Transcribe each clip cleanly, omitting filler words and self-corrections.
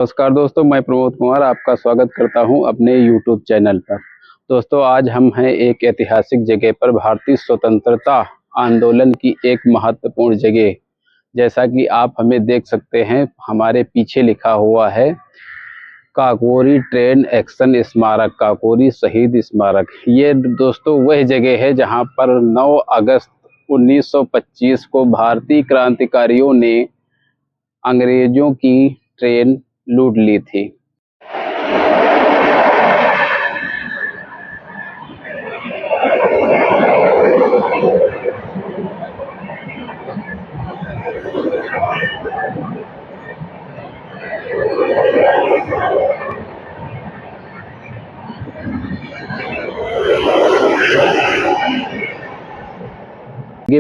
नमस्कार दोस्तों, मैं प्रमोद कुमार आपका स्वागत करता हूं अपने YouTube चैनल पर। दोस्तों, आज हम हैं एक ऐतिहासिक जगह पर, भारतीय स्वतंत्रता आंदोलन की एक महत्वपूर्ण जगह। जैसा कि आप हमें देख सकते हैं, हमारे पीछे लिखा हुआ है काकोरी ट्रेन एक्शन स्मारक, काकोरी शहीद स्मारक। ये दोस्तों वह जगह है जहां पर 9 अगस्त 1925 को भारतीय क्रांतिकारियों ने अंग्रेजों की ट्रेन लूट ली थी।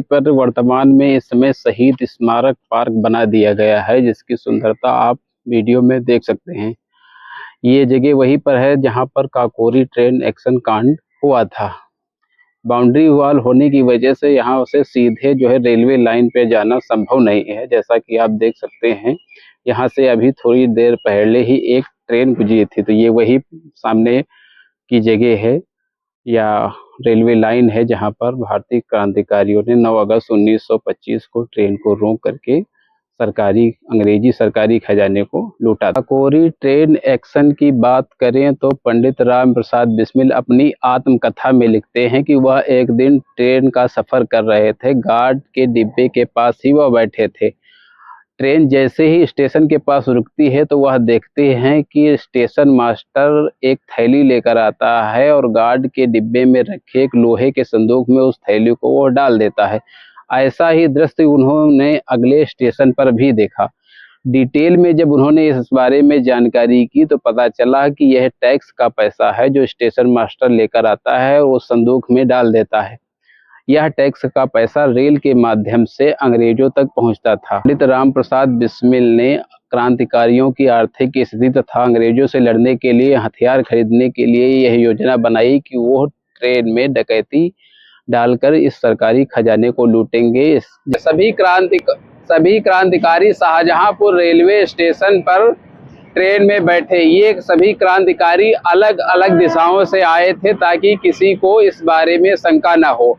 पर वर्तमान में इस समय शहीद स्मारक पार्क बना दिया गया है, जिसकी सुंदरता आप वीडियो में देख सकते हैं। ये जगह वहीं पर है जहां पर काकोरी ट्रेन एक्शन कांड हुआ था। बाउंड्री वॉल होने की वजह से यहाँ से सीधे जो है रेलवे लाइन पे जाना संभव नहीं है। जैसा कि आप देख सकते हैं, यहाँ से अभी थोड़ी देर पहले ही एक ट्रेन गुजरी थी। तो ये वही सामने की जगह है या रेलवे लाइन है जहां पर भारतीय क्रांतिकारियों ने 9 अगस्त 1925 को ट्रेन को रोक करके अंग्रेजी सरकारी खजाने को लूटा। काकोरी ट्रेन एक्शन की बात करें तो पंडित राम प्रसाद बिस्मिल अपनी आत्मकथा में लिखते हैं कि वह एक दिन ट्रेन का सफर कर रहे थे। गार्ड के डिब्बे के पास ही वह बैठे थे। ट्रेन जैसे ही स्टेशन के पास रुकती है तो वह देखते हैं कि स्टेशन मास्टर एक थैली लेकर आता है और गार्ड के डिब्बे में रखे एक लोहे के संदूक में उस थैली को वो डाल देता है। ऐसा ही दृश्य उन्होंने अगले स्टेशन पर भी देखा। डिटेल में जब उन्होंने इस बारे में जानकारी की तो पता चला कि यह टैक्स का पैसा है जो स्टेशन मास्टर लेकर आता है और उस संदूक में डाल देता है। यह टैक्स का पैसा रेल के माध्यम से अंग्रेजों तक पहुंचता था। पंडित राम प्रसाद बिस्मिल ने क्रांतिकारियों की आर्थिक स्थिति तथा अंग्रेजों से लड़ने के लिए हथियार खरीदने के लिए यह योजना बनाई कि वो ट्रेन में डकैती डालकर इस सरकारी खजाने को लूटेंगे। सभी क्रांतिकारी शाहजहांपुर रेलवे स्टेशन पर ट्रेन में बैठे। ये सभी क्रांतिकारी अलग अलग दिशाओं से आए थे ताकि किसी को इस बारे में शंका न हो।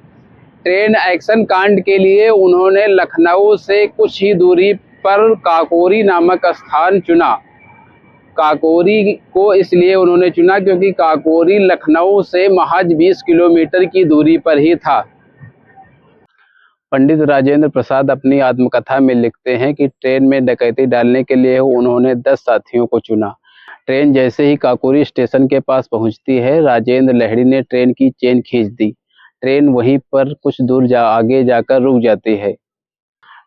ट्रेन एक्शन कांड के लिए उन्होंने लखनऊ से कुछ ही दूरी पर काकोरी नामक स्थान चुना। काकोरी को इसलिए उन्होंने चुना क्योंकि काकोरी लखनऊ से महज 20 किलोमीटर की दूरी पर ही था। पंडित राजेंद्र प्रसाद अपनी आत्मकथा में लिखते हैं कि ट्रेन में डकैती डालने के लिए उन्होंने 10 साथियों को चुना। ट्रेन जैसे ही काकोरी स्टेशन के पास पहुंचती है, राजेंद्र लहड़ी ने ट्रेन की चेन खींच दी। ट्रेन वहीं पर कुछ दूर आगे जाकर रुक जाती है।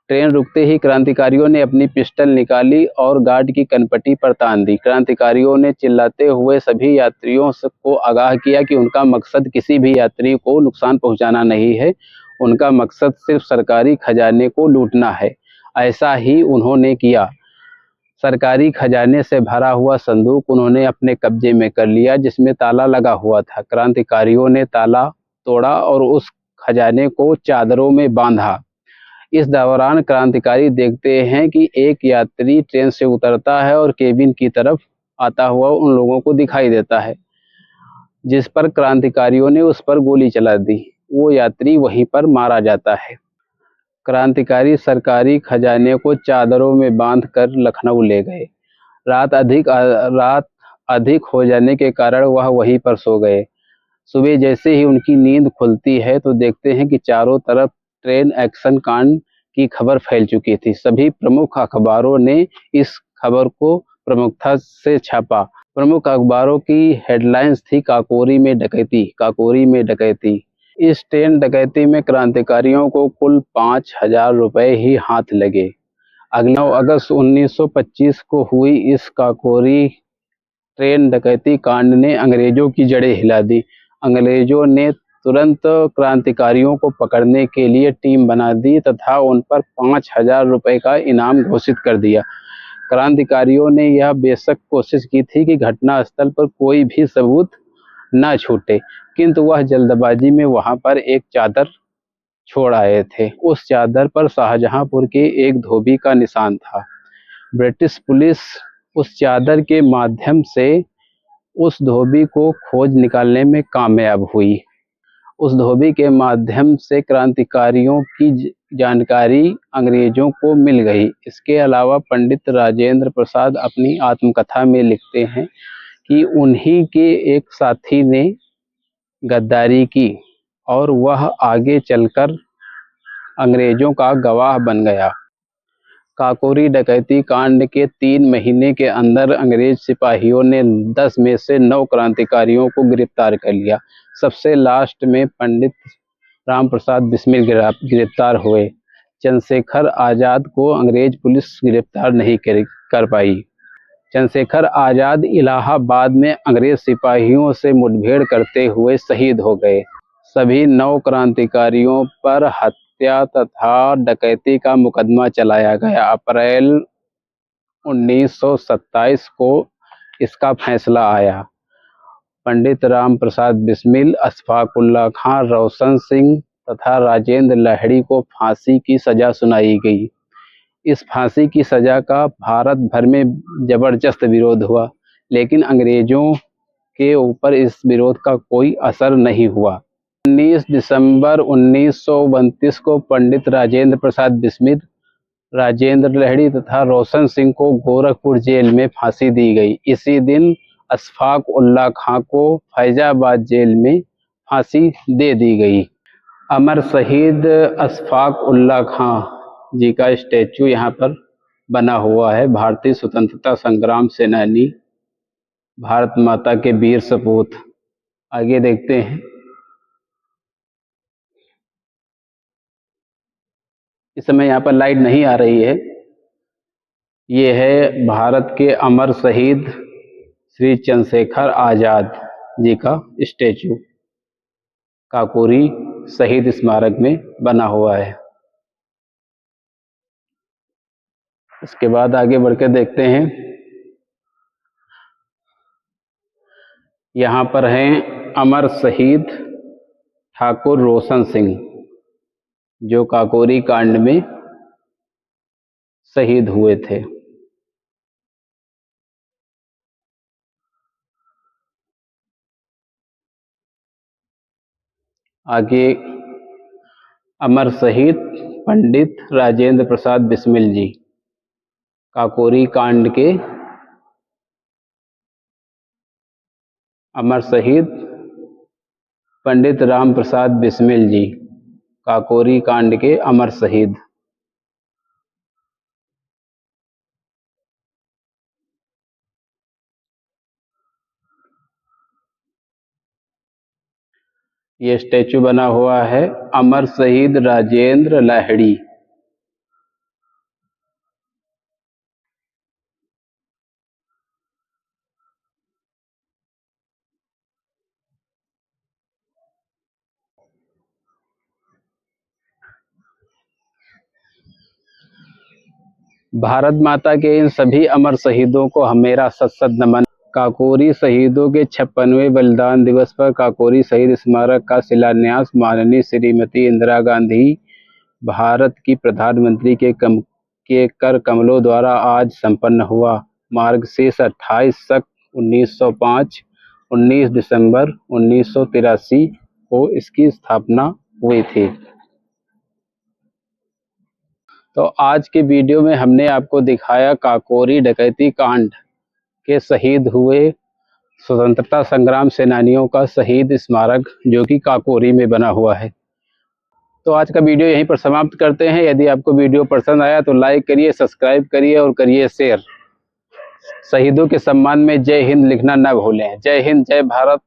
ट्रेन रुकते ही क्रांतिकारियों ने अपनी पिस्टल निकाली और गार्ड की कनपट्टी पर तान दी। क्रांतिकारियों ने चिल्लाते हुए सभी यात्रियों को आगाह किया कि उनका मकसद किसी भी यात्री को नुकसान पहुंचाना नहीं है, उनका मकसद सिर्फ सरकारी खजाने को लूटना है। ऐसा ही उन्होंने किया। सरकारी खजाने से भरा हुआ संदूक उन्होंने अपने कब्जे में कर लिया, जिसमें ताला लगा हुआ था। क्रांतिकारियों ने ताला तोड़ा और उस खजाने को चादरों में बांधा। इस दौरान क्रांतिकारी देखते हैं कि एक यात्री ट्रेन से उतरता है और केबिन की तरफ आता हुआ उन लोगों को दिखाई देता है, जिस पर क्रांतिकारियों ने उस पर गोली चला दी। वो यात्री वहीं पर मारा जाता है। क्रांतिकारी सरकारी खजाने को चादरों में बांधकर लखनऊ ले गए। रात अधिक हो जाने के कारण वह वहीं पर सो गए। सुबह जैसे ही उनकी नींद खुलती है तो देखते हैं कि चारों तरफ ट्रेन एक्शन कांड की खबर फैल चुकी थी। सभी प्रमुख अखबारों ने इस खबर को प्रमुखता से छापा। प्रमुख अखबारों की हेडलाइंस थी काकोरी में डकैती, काकोरी में डकैती। इस ट्रेन डकैती में क्रांतिकारियों को कुल 5,000 रुपए ही हाथ लगे। अगले 9 अगस्त 1925 को हुई इस काकोरी ट्रेन डकैती कांड ने अंग्रेजों की जड़ें हिला दी। अंग्रेजों ने तुरंत क्रांतिकारियों को पकड़ने के लिए टीम बना दी तथा उन पर 5,000 रुपए का इनाम घोषित कर दिया। क्रांतिकारियों ने यह बेशक कोशिश की थी कि घटनास्थल पर कोई भी सबूत न छूटे, किंतु वह जल्दबाजी में वहां पर एक चादर छोड़ आए थे। उस चादर पर शाहजहांपुर के एक धोबी का निशान था। ब्रिटिश पुलिस उस चादर के माध्यम से उस धोबी को खोज निकालने में कामयाब हुई। उस धोबी के माध्यम से क्रांतिकारियों की जानकारी अंग्रेजों को मिल गई। इसके अलावा पंडित राजेंद्र प्रसाद अपनी आत्मकथा में लिखते हैं कि उन्हीं के एक साथी ने गद्दारी की और वह आगे चलकर अंग्रेजों का गवाह बन गया। काकोरी डकैती कांड के 3 महीने के अंदर अंग्रेज सिपाहियों ने 10 में से 9 क्रांतिकारियों को गिरफ्तार कर लिया। सबसे लास्ट में पंडित राम प्रसाद बिस्मिल गिरफ्तार हुए। चंद्रशेखर आज़ाद को अंग्रेज पुलिस गिरफ्तार नहीं कर पाई। चंद्रशेखर आज़ाद इलाहाबाद में अंग्रेज सिपाहियों से मुठभेड़ करते हुए शहीद हो गए। सभी 9 क्रांतिकारियों पर हत्या तथा डकैती का मुकदमा चलाया गया। अप्रैल 1927 को इसका फैसला आया। पंडित राम प्रसाद बिस्मिल, अशफाक उल्लाह खां, रोशन सिंह तथा राजेंद्र लाहिड़ी को फांसी की सजा सुनाई गई। इस फांसी की सजा का भारत भर में जबरदस्त विरोध हुआ, लेकिन अंग्रेजों के ऊपर इस विरोध का कोई असर नहीं हुआ। 19 दिसंबर 1929 को पंडित राजेंद्र प्रसाद बिस्मिल, राजेंद्र लाहिड़ी तथा रोशन सिंह को गोरखपुर जेल में फांसी दी गई। इसी दिन अशफाक उल्लाह खां को फैजाबाद जेल में फांसी दे दी गई। अमर शहीद अशफाक उल्लाह खां जी का स्टैचू यहाँ पर बना हुआ है। भारतीय स्वतंत्रता संग्राम सेनानी, भारत माता के वीर सपूत। आगे देखते हैं। इस समय यहाँ पर लाइट नहीं आ रही है। ये है भारत के अमर शहीद श्री चंद्रशेखर आज़ाद जी का स्टैचू, काकोरी शहीद स्मारक में बना हुआ है। इसके बाद आगे बढ़कर देखते हैं। यहाँ पर हैं अमर शहीद ठाकुर रोशन सिंह, जो काकोरी कांड में शहीद हुए थे। आगे अमर शहीद पंडित राजेंद्र प्रसाद बिस्मिल जी, काकोरी कांड के अमर शहीद पंडित राम प्रसाद बिस्मिल जी, काकोरी कांड के अमर शहीद। ये स्टैचू बना हुआ है अमर शहीद राजेंद्र लाहिड़ी। भारत माता के इन सभी अमर शहीदों को मेरा सत सत नमन। काकोरी शहीदों के 56वें बलिदान दिवस पर काकोरी शहीद स्मारक का शिलान्यास माननीय श्रीमती इंदिरा गांधी, भारत की प्रधानमंत्री के कर कमलों द्वारा आज संपन्न हुआ। मार्गशीर्ष 28 शक 1905, 19 दिसंबर 1983 को इसकी स्थापना हुई थी। तो आज के वीडियो में हमने आपको दिखाया काकोरी डकैती कांड के शहीद हुए स्वतंत्रता संग्राम सेनानियों का शहीद स्मारक, जो कि काकोरी में बना हुआ है। तो आज का वीडियो यहीं पर समाप्त करते हैं। यदि आपको वीडियो पसंद आया तो लाइक करिए, सब्सक्राइब करिए और करिए शेयर। शहीदों के सम्मान में जय हिंद लिखना न भूलें। जय हिंद, जय भारत।